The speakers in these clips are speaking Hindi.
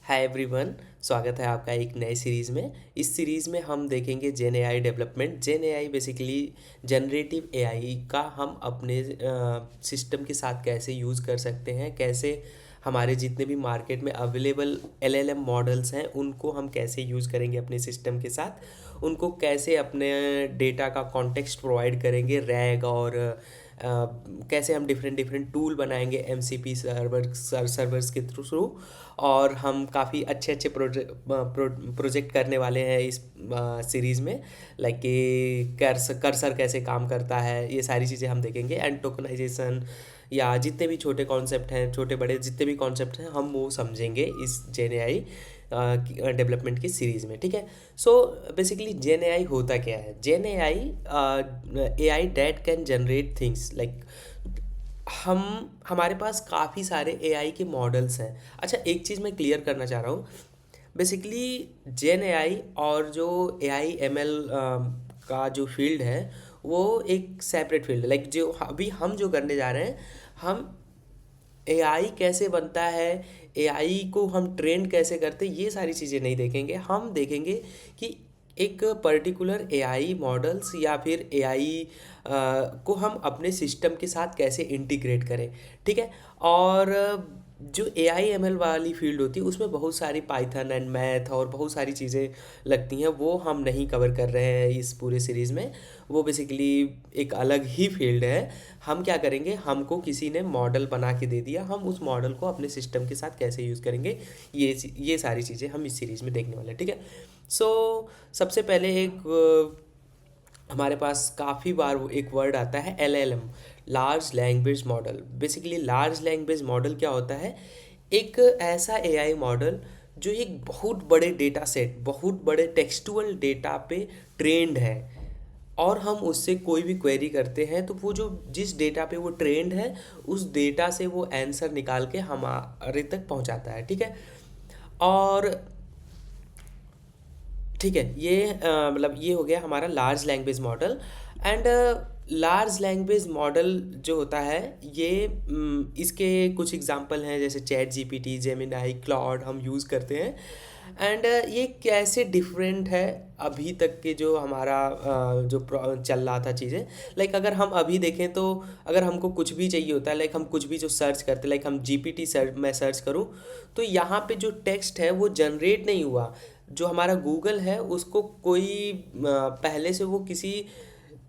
Hi everyone. स्वागत है आपका एक नए सीरीज़ में। इस सीरीज़ में हम देखेंगे जेन एआई डेवलपमेंट। जेन एआई बेसिकली जनरेटिव एआई का हम अपने सिस्टम के साथ कैसे यूज़ कर सकते हैं, कैसे हमारे जितने भी मार्केट में अवेलेबल एलएलएम मॉडल्स हैं उनको हम कैसे यूज़ करेंगे अपने सिस्टम के साथ, उनको कैसे अपने डेटा का कॉन्टेक्स्ट प्रोवाइड करेंगे रैग और कैसे हम डिफरेंट डिफरेंट टूल बनाएंगे एमसीपी सर्वर्स के थ्रू। और हम काफ़ी अच्छे अच्छे प्रोजेक्ट करने वाले हैं इस सीरीज़ में। लाइक कि कर्सर कैसे काम करता है, ये सारी चीज़ें हम देखेंगे। एंड टोकनाइजेशन या जितने भी छोटे कॉन्सेप्ट हैं, छोटे बड़े जितने भी कॉन्सेप्ट हैं, हम वो समझेंगे इस जेन एआई डेवलपमेंट की सीरीज़ में। ठीक है। सो बेसिकली जेन एआई होता क्या है? Gen AI AI that can generate things like हम हमारे पास काफ़ी सारे एआई के मॉडल्स हैं। अच्छा, एक चीज़ मैं क्लियर करना चाह रहा हूँ। बेसिकली जेन एआई और जो एआई एमएल का जो फील्ड है वो एक सेपरेट फील्ड है। लाइक जो अभी हम जो करने जा रहे हैं, हम एआई कैसे बनता है, एआई को हम ट्रेन कैसे करते हैं, ये सारी चीज़ें नहीं देखेंगे। हम देखेंगे कि एक पर्टिकुलर एआई मॉडल्स या फिर एआई को हम अपने सिस्टम के साथ कैसे इंटीग्रेट करें। ठीक है। और जो एआई एमएल वाली फील्ड होती है उसमें बहुत सारी पाइथन एंड मैथ और बहुत सारी चीज़ें लगती हैं, वो हम नहीं कवर कर रहे हैं इस पूरे सीरीज़ में। वो बेसिकली एक अलग ही फील्ड है। हम क्या करेंगे, हमको किसी ने मॉडल बना के दे दिया, हम उस मॉडल को अपने सिस्टम के साथ कैसे यूज़ करेंगे, ये सारी चीज़ें हम इस सीरीज़ में देखने वाले हैं। ठीक है। सो सबसे पहले हमारे पास काफ़ी बार एक वर्ड आता है LLM, large language model. Basically large language model क्या होता है? एक ऐसा एआई मॉडल जो एक बहुत बड़े डेटा सेट, बहुत बड़े टेक्सटुअल डेटा पे ट्रेंड है, और हम उससे कोई भी क्वेरी करते हैं तो वो जो जिस डेटा पे वो ट्रेंड है उस डेटा से वो आंसर निकाल के हमारे तक पहुंचाता है। ठीक है। और ठीक है, ये मतलब ये हो गया हमारा large language model. And large language model जो होता है ये इसके कुछ एग्जांपल हैं, जैसे चैट जीपीटी, जेमिनाई, क्लॉड हम यूज़ करते हैं। एंड ये कैसे डिफरेंट है अभी तक के जो हमारा चल रहा था चीज़ें। लाइक अगर हम अभी देखें तो अगर हमको कुछ भी चाहिए होता है, लाइक हम कुछ भी जो सर्च करते हैं, लाइक हम जीपीटी मैं सर्च करूं तो यहाँ पे जो टेक्स्ट है वो जनरेट नहीं हुआ। जो हमारा गूगल है उसको कोई पहले से वो किसी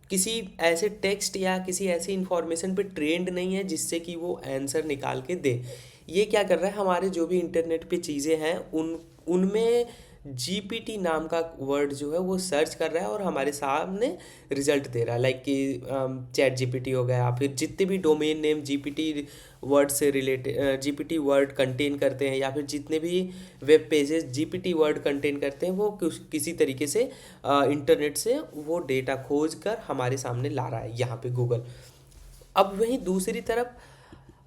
किसी ऐसे टेक्स्ट या किसी ऐसी इंफॉर्मेशन पे ट्रेंड नहीं है जिससे कि वो आंसर निकाल के दे। ये क्या कर रहा है, हमारे जो भी इंटरनेट पे चीज़ें हैं उनमें जीपीटी नाम का वर्ड जो है वो सर्च कर रहा है और हमारे सामने रिजल्ट दे रहा है। लाइक कि चैट जीपीटी हो गया, फिर जितने भी डोमेन नेम जीपीटी वर्ड से रिलेटेड, जीपीटी वर्ड कंटेन करते हैं, या फिर जितने भी web pages GPT word contain करते हैं, वो किसी तरीके से इंटरनेट से वो डेटा खोज कर हमारे सामने ला रहा है यहाँ पे गूगल। अब वहीं दूसरी तरफ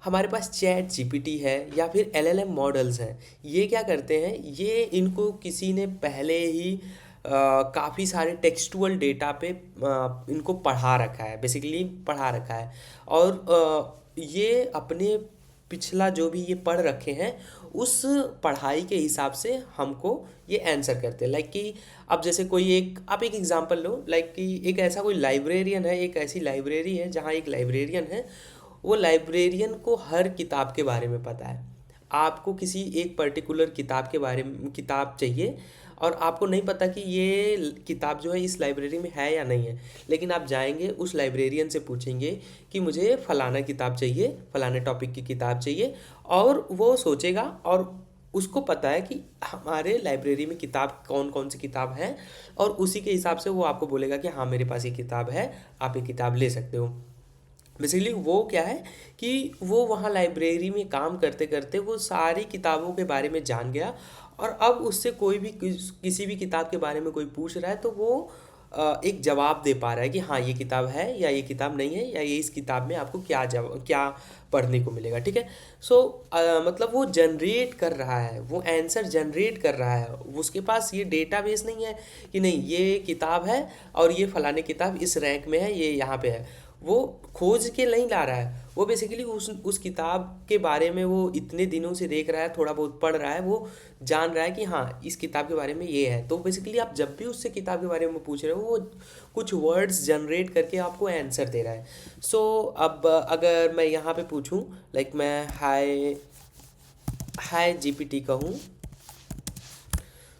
हमारे पास चैट जीपीटी है या फिर एलएलएम मॉडल्स हैं। ये क्या करते हैं, ये इनको किसी ने पहले ही काफ़ी सारे टेक्सटुअल डेटा पे इनको पढ़ा रखा है, बेसिकली पढ़ा रखा है। और ये अपने पिछला जो भी ये पढ़ रखे हैं उस पढ़ाई के हिसाब से हमको ये आंसर करते हैं। लाइक कि अब जैसे कोई आप एक एग्जांपल लो, लाइक कि एक ऐसा कोई लाइब्रेरियन है, एक ऐसी लाइब्रेरी है जहाँ एक लाइब्रेरियन है। वो लाइब्रेरियन को हर किताब के बारे में पता है। आपको किसी एक पर्टिकुलर किताब के बारे में किताब चाहिए और आपको नहीं पता कि ये किताब जो है इस लाइब्रेरी में है या नहीं है, लेकिन आप जाएंगे उस लाइब्रेरियन से पूछेंगे कि मुझे फ़लाना किताब चाहिए, फ़लाने टॉपिक की किताब चाहिए, और वो सोचेगा और उसको पता है कि हमारे लाइब्रेरी में किताब कौन कौन सी किताब है, और उसी के हिसाब से वो आपको बोलेगा कि हाँ मेरे पास ये किताब है, आप ये किताब ले सकते हो। बेसिकली वो क्या है कि वो वहाँ लाइब्रेरी में काम करते करते वो सारी किताबों के बारे में जान गया, और अब उससे कोई भी किसी भी किताब के बारे में कोई पूछ रहा है तो वो एक जवाब दे पा रहा है कि हाँ ये किताब है या ये किताब नहीं है, या ये इस किताब में आपको क्या पढ़ने को मिलेगा। ठीक है। सो मतलब वो जनरेट कर रहा है, वो आंसर जनरेट कर रहा है। उसके पास ये डेटाबेस नहीं है कि नहीं ये किताब है और ये फलाने किताब इस रैंक में है, ये यहाँ पे है। वो खोज के नहीं ला रहा है, वो बेसिकली उस किताब के बारे में वो इतने दिनों से देख रहा है, थोड़ा बहुत पढ़ रहा है, वो जान रहा है कि हाँ इस किताब के बारे में ये है। तो बेसिकली आप जब भी उससे किताब के बारे में पूछ रहे हो, वो कुछ वर्ड्स जनरेट करके आपको आंसर दे रहा है। सो अब अगर मैं यहाँ पे पूछूँ, लाइक मैं हाय हाय जीपीटी कहूँ,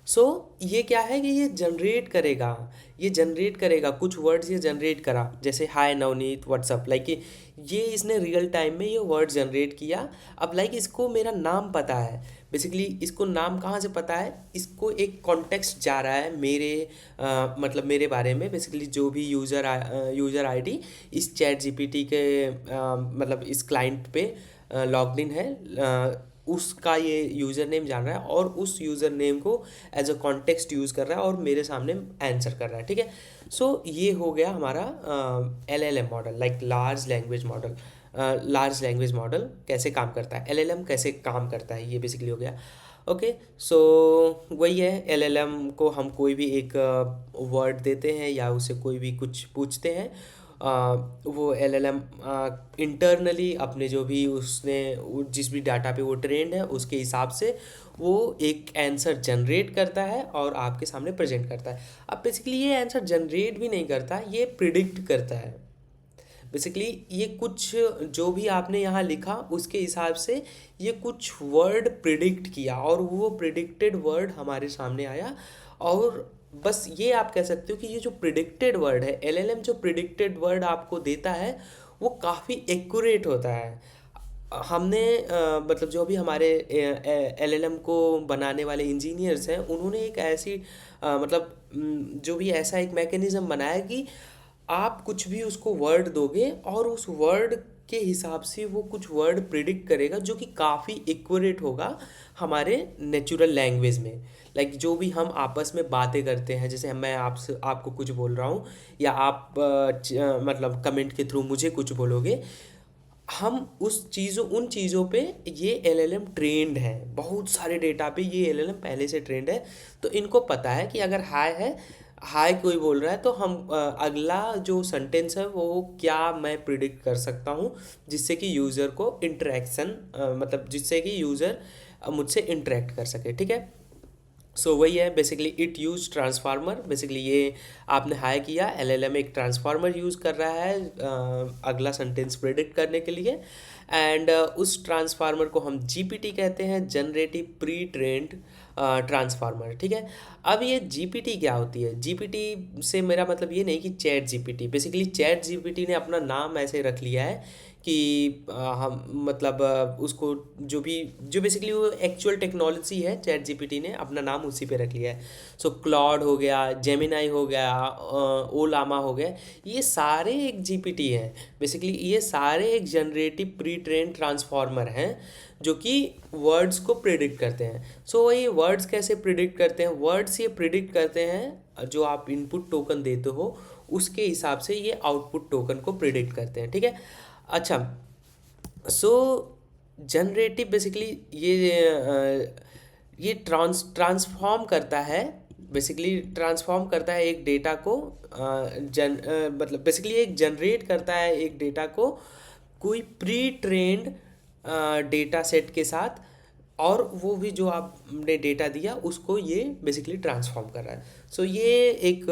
सो ये क्या है कि ये जनरेट करेगा कुछ वर्ड्स, ये जनरेट करा, जैसे हाय नवनीत व्हाट्सअप, लाइक ये इसने रियल टाइम में ये वर्ड जनरेट किया। अब लाइक इसको मेरा नाम पता है, बेसिकली इसको नाम कहाँ से पता है, इसको एक कॉन्टेक्स्ट जा रहा है मेरे मतलब मेरे बारे में, बेसिकली जो भी यूज़र आईडी इस चैट जीपीटी के मतलब इस क्लाइंट पे लॉग्ड इन है, उसका ये यूज़र नेम जान रहा है और उस यूज़र नेम को एज अ कॉन्टेक्स्ट यूज़ कर रहा है और मेरे सामने आंसर कर रहा है, ठीक है। सो ये हो गया हमारा LLM model, like large language model कैसे काम करता है, LLM कैसे काम करता है, ये बेसिकली हो गया। ओके, सो वही है, LLM को हम कोई भी एक वर्ड देते हैं या उसे कोई भी कुछ पूछते हैं, वो LLM इंटरनली अपने जो भी उसने जिस भी डाटा पे वो ट्रेंड है उसके हिसाब से वो एक आंसर जनरेट करता है और आपके सामने प्रेजेंट करता है। अब बेसिकली ये आंसर जनरेट भी नहीं करता, ये प्रिडिक्ट करता है। बेसिकली ये कुछ जो भी आपने यहाँ लिखा उसके हिसाब से ये कुछ वर्ड प्रिडिक्ट किया और वो प्रिडिक्टेड वर्ड हमारे सामने आया। और बस ये आप कह सकते हो कि ये जो प्रिडिक्टेड वर्ड है, LLM जो प्रिडिक्टेड वर्ड आपको देता है वो काफ़ी एक्यूरेट होता है। हमने मतलब जो भी हमारे LLM को बनाने वाले इंजीनियर्स हैं, उन्होंने एक ऐसी मतलब जो भी ऐसा एक मैकेनिज़्म बनाया कि आप कुछ भी उसको वर्ड दोगे और उस वर्ड के हिसाब से वो कुछ वर्ड प्रिडिक्ट करेगा जो कि काफ़ी एक्यूरेट होगा हमारे नेचुरल लैंग्वेज में। लाइक जो भी हम आपस में बातें करते हैं, जैसे मैं आपको कुछ बोल रहा हूँ या आप मतलब कमेंट के थ्रू मुझे कुछ बोलोगे, हम उन चीज़ों पे ये LLM ट्रेंड है, बहुत सारे डेटा पे ये LLM पहले से ट्रेंड है। तो इनको पता है कि अगर हाय कोई बोल रहा है तो हम अगला जो सेंटेंस है वो क्या मैं प्रिडिक्ट कर सकता हूँ जिससे कि यूज़र को इंटरेक्शन मतलब जिससे कि यूज़र मुझसे इंटरेक्ट कर सके, ठीक है। सो वही है, basically it use transformer, basically ये आपने हाई किया, LLM एक ट्रांसफार्मर यूज़ कर रहा है अगला सेंटेंस प्रेडिक्ट करने के लिए। एंड उस ट्रांसफार्मर को हम GPT कहते हैं, जनरेटिव प्री ट्रेंड ट्रांसफार्मर, ठीक है। अब ये GPT क्या होती है, GPT से मेरा मतलब ये नहीं कि chat GPT, basically chat GPT ने अपना नाम ऐसे रख लिया है कि हम मतलब उसको जो बेसिकली वो एक्चुअल टेक्नोलॉजी है, चैट जीपीटी ने अपना नाम उसी पे रख लिया है। सो क्लॉड हो गया, जेमिनाई हो गया, ओलामा हो गया, ये सारे एक जीपीटी हैं। बेसिकली ये सारे एक जनरेटिव प्री ट्रेन ट्रांसफार्मर हैं जो कि वर्ड्स को प्रिडिक्ट करते हैं। सो ये वर्ड्स कैसे प्रिडिक्ट करते हैं, वर्ड्स ये प्रिडिक्ट करते हैं जो आप इनपुट टोकन देते हो उसके हिसाब से ये आउटपुट टोकन को प्रिडिक्ट करते हैं, ठीक है। अच्छा, सो जनरेटिव बेसिकली ये ट्रांसफॉर्म करता है, बेसिकली ट्रांसफॉर्म करता है एक डेटा को मतलब बेसिकली एक जनरेट करता है एक डेटा को कोई प्री ट्रेंड डेटा सेट के साथ, और वो भी जो आपने डेटा दिया उसको ये बेसिकली ट्रांसफॉर्म कर रहा है। सो ये एक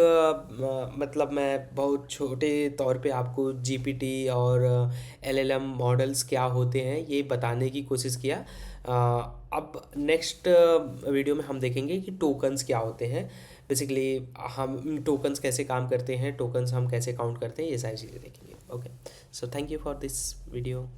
मतलब मैं बहुत छोटे तौर पे आपको जीपीटी और LLM मॉडल्स क्या होते हैं ये बताने की कोशिश किया। अब नेक्स्ट वीडियो में हम देखेंगे कि टोकन्स क्या होते हैं, बेसिकली हम टोकन्स कैसे काम करते हैं, टोकन्स हम कैसे काउंट करते हैं, ये सारी चीज़ें देखेंगे। Okay, so thank you for this video.